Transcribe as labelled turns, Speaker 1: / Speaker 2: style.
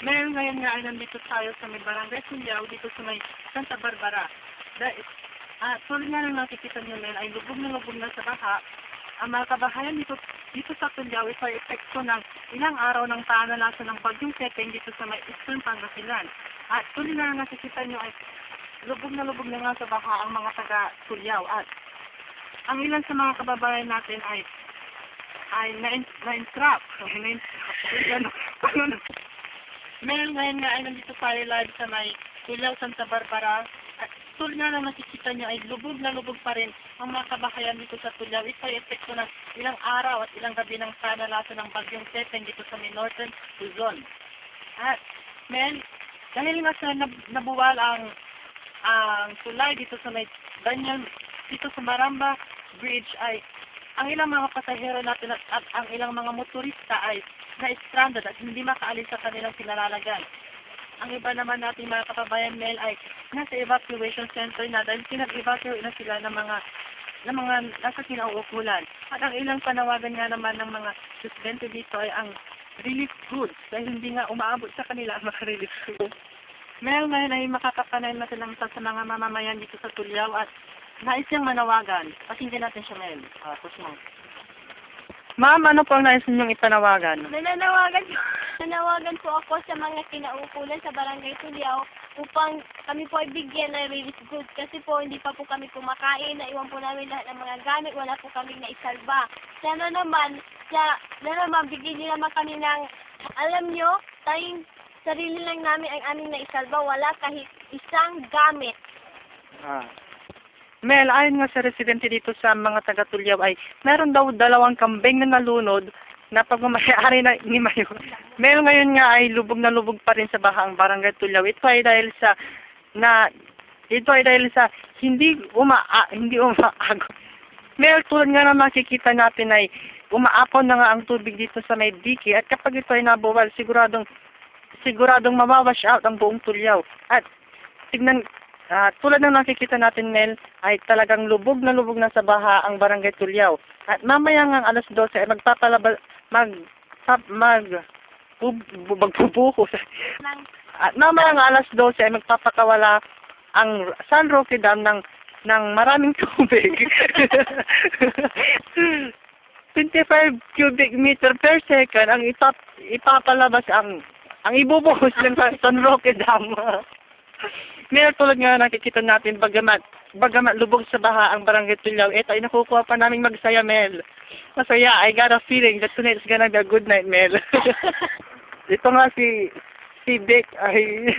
Speaker 1: Ngayon nga ay nandito tayo sa may Barangay Tulyao, dito sa may Santa Barbara. Tulad nga nang nakikita nyo men, ay lubog na sa baha. Ang mga kabahayan dito sa Tulyao, ito ay epekto ng ilang araw ng pananasan ng bagyong Pepeng dito sa may Eastern Pangasinan. At tulad nga nang nakikita nyo ay lubog na nga sa baha ang mga taga Tulyao. At ang ilan sa mga kababayan natin ay na-entrap. Ngayon nga ay nandito tayo live sa may Tulyao, Santa Barbara. At tulad nga na nakikita nyo ay lubog na lubog pa rin ang mga kabahayan dito sa Tulyao. Ito ay epekto ng ilang araw at ilang gabi ng panalasan ng bagyong Pepeng dito sa may Northern Luzon. At dahil nga sa nabuwal ang tulay dito sa may Daniel, dito sa Maramba Bridge ay ang ilang mga pasahero natin at ang ilang mga motorista ay na-stranded at hindi makaalis sa kanilang pinalalagan. Ang iba naman natin mga kababayan ay nasa evacuation center na dahil pinag-evacuate na sila ng mga nasa kinauukulan. At ang ilang panawagan nga naman ng mga residente dito ay ang relief goods dahil hindi nga umaabot sa kanila ang mga relief goods. Ngayon ay makakapanay natin lang sa mga mamamayan dito sa Tulyao at nais niyang manawagan. Pakinggan natin siya, Mel. Ma'am, ano po ang nais niyong ipanawagan?
Speaker 2: Nanawagan po ako sa mga kinauukulan sa Barangay Tulyao upang kami po ay bigyan ng relief goods kasi po hindi pa po kami kumakain, naiwan po namin lahat ng mga gamit, wala po kami naisalba. Sana naman bigyan niyo naman kami ng, alam nyo, tayong sarili lang namin ang aming naisalba, wala kahit isang gamit.
Speaker 1: Mel, ayon nga sa residente dito sa mga taga-Tulyao ay meron daw 2 kambing na nalunod na pagmamayari na ni Mayo. Mel, ngayon nga ay lubog na lubog pa rin sa bahang Barangay Tulyao. Ito ay dahil sa hindi umaago. Mel, tulad nga na makikita natin ay umaapon na nga ang tubig dito sa may diki at kapag ito ay nabuwal, siguradong mawawash out ang buong Tulyao. At tulad ng nakikita natin, Mel, ay talagang lubog na sa baha ang Barangay Tulyao. At mamaya nga alas 12 ay magbubuhos. At mamaya nga alas 12 ay magpapakawala ang San Roque Dam ng maraming tubig. 25 cubic meter per second ang ipapalabas ang ibubuhos ng San Roque Dam. Meron tulad nga nakikita natin bagamat lubog sa baha ang Barangay Tulyao, ito ay nakukuha pa namin magsaya, Mel. Masaya, I got a feeling that tonight is gonna be a good night, Mel. Ito nga si Vic ay